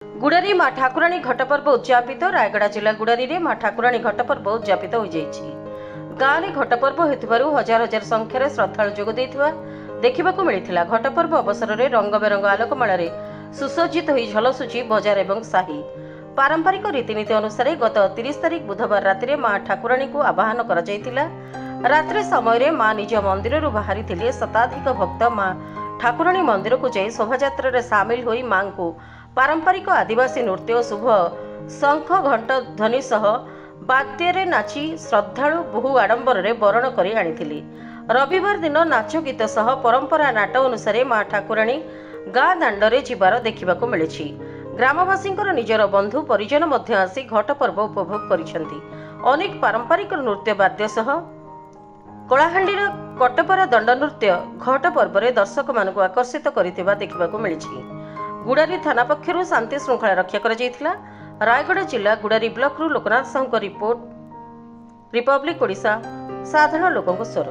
गुड़ारी माँ ठाकुराणी घट पर्व उद्यापित रायगड़ा जिला गुड़ारी में माँ ठाकुराणी घट पर्व उद्यापित हो गाँव में घट पर्व हो हजार हजार संख्यार श्रद्धालु जोग देखा मिलता। घट पर्व अवसर में रंग बेरंग आलोकमाल सुसज्जित हो झलसुची बजार एवं साही। पारंपरिक रीतिनीति अनुसार गत 30 तारिख बुधवार राति माँ ठाकुराणी को आवाहन कर रात्रि समय माँ निज मंदिर बाहरी शताधिक भक्त माँ ठाकुराणी मंदिर को जाई शोभायात्रा सामिल होई मां को पारंपरिक आदिवासी नृत्य और शुभ शंख घंट ध्वनि सह बाद्य नाची श्रद्धालु बहु आडंबर रे बरण करी आनिथिले। रविवार दिन नाच गीत सह परंपरा नाट अनुसार माँ ठाकुराणी गाँ दांडरे जीवार देखिबाकू मिलिछि। ग्रामवासी निजर बंधु परिजन मध्य आसी घट पर्व उपभोग करिसेंती। अनेक पारंपरिक नृत्य वाद्य सह कलाहांडीर कटपर दंड नृत्य घट पर्व में दर्शक मान आकर्षित करथिबा देखिबाकू मिलिछि। गुड़ारी थाना पक्षरु शांति श्रृंखला रक्षा कर रायगड़ा जिला Gudari block Loknath Sahu report republic Odisha साधारण लोकों स्वर।